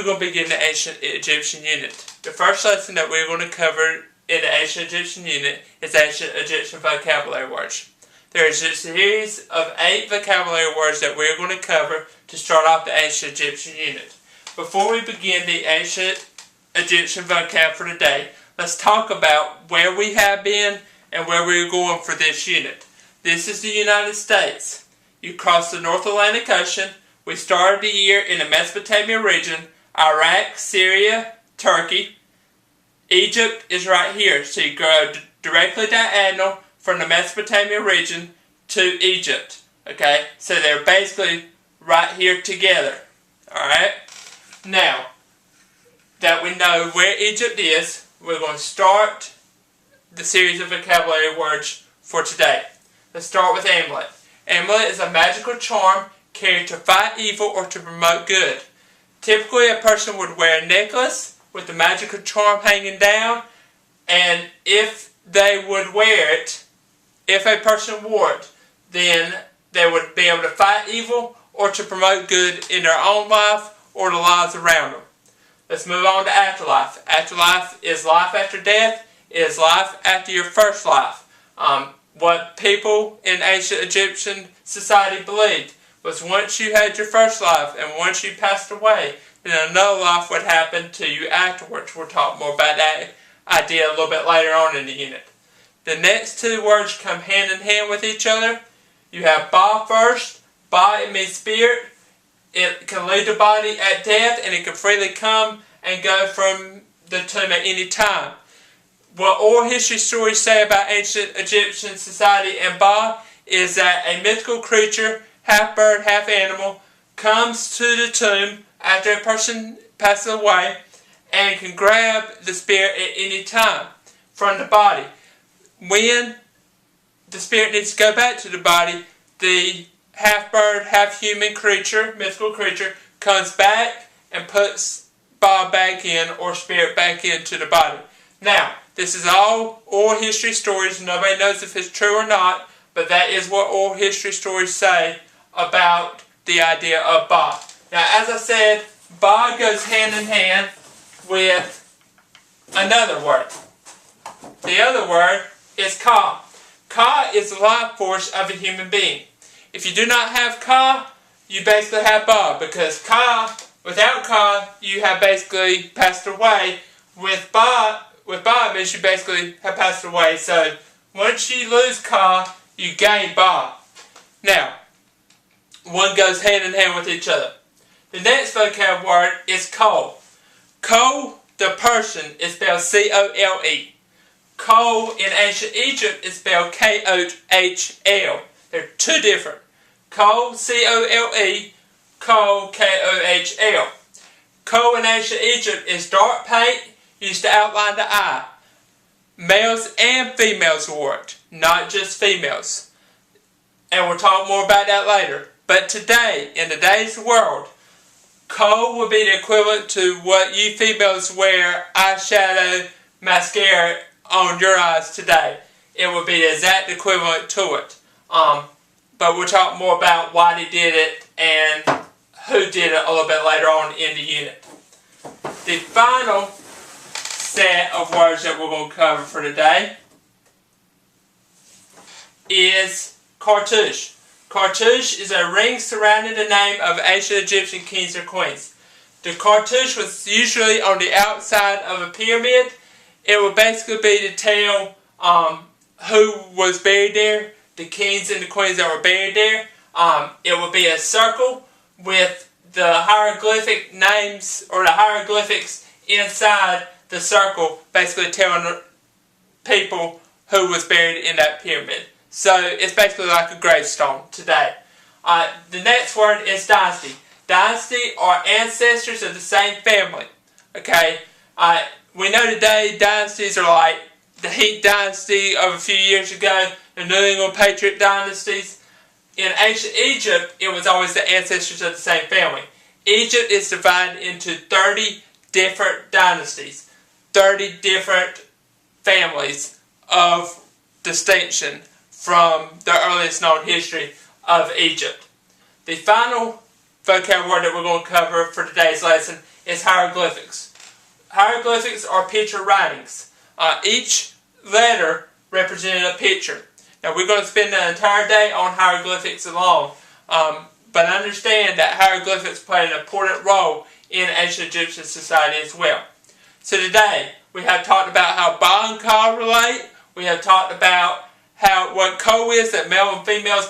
we're going to begin the Ancient Egyptian unit. The first lesson that we're going to cover in the Ancient Egyptian unit is Ancient Egyptian vocabulary words. There is a series of 8 vocabulary words that we're going to cover to start off the Ancient Egyptian unit. Before we begin the Ancient Egyptian vocab for today, let's talk about where we have been and where we're going for this unit. This is the United States. You cross the North Atlantic Ocean. We started the year in the Mesopotamia region, Iraq, Syria, Turkey. Egypt is right here, so you go directly diagonal from the Mesopotamia region to Egypt. Okay, so they're basically right here together. Alright, now that we know where Egypt is, we're going to start the series of vocabulary words for today. Let's start with amulet. Amulet is a magical charm carried to fight evil or to promote good. Typically, a person would wear a necklace with the magical charm hanging down, and if they would wear it, if a person wore it, then they would be able to fight evil or to promote good in their own life or the lives around them. Let's move on to afterlife. Afterlife is life after death. It is life after your first life. What people in ancient Egyptian society believed was once you had your first life and once you passed away, then another life would happen to you afterwards. We'll talk more about that idea a little bit later on in the unit. The next 2 words come hand in hand with each other. You have Ba first. Ba, it means spirit. It can leave the body at death, and it can freely come and go from the tomb at any time. What oral history stories say about ancient Egyptian society and Ba is that a mythical creature, half bird, half animal, comes to the tomb after a person passes away and can grab the spirit at any time from the body. When the spirit needs to go back to the body, the half bird, half human creature, mythical creature, comes back and puts Ba back in, or spirit back into the body. Now, this is all oral history stories. Nobody knows if it's true or not, but that is what oral history stories say about the idea of Ba. Now, as I said, Ba goes hand in hand with another word. The other word is Ka. Ka is the life force of a human being. If you do not have Ka, you basically have Ba, because Ka, without Ka, you have basically passed away. With Ba, it means you basically have passed away. So once you lose Ka, you gain Ba. Now, one goes hand in hand with each other. The next vocab word is Cole. Cole, the person, is spelled C-O-L-E. Cole in ancient Egypt is spelled K-O-H-L. They're 2 different. Cole, C-O-L-E, Cole, K-O-H-L. Cole in ancient Egypt is dark paint used to outline the eye. Males and females wore it, not just females. And we'll talk more about that later. But today, in today's world, Kohl would be the equivalent to what you females wear eyeshadow, mascara on your eyes today. It would be the exact equivalent to it. But we'll talk more about why they did it and who did it a little bit later on in the unit. The final set of words that we're going to cover for today is cartouche. Cartouche is a ring surrounding the name of ancient Egyptian kings or queens. The cartouche was usually on the outside of a pyramid. It would basically be to tell who was buried there, the kings and the queens that were buried there. It would be a circle with the hieroglyphic names or the hieroglyphics inside the circle, basically telling people who was buried in that pyramid. So it's basically like a gravestone today. The next word is dynasty. Dynasty are ancestors of the same family. Okay, we know today dynasties are like the Heat dynasty of a few years ago, the New England Patriot dynasties. In ancient Egypt, it was always the ancestors of the same family. Egypt is divided into 30 different dynasties, 30 different families of distinction from the earliest known history of Egypt. The final vocab word that we're going to cover for today's lesson is hieroglyphics. Hieroglyphics are picture writings. Each letter represented a picture. Now we're going to spend the entire day on hieroglyphics alone, but understand that hieroglyphics play an important role in ancient Egyptian society as well. So today we have talked about how Ba and Ka relate. We have talked about what Ko is, that male and females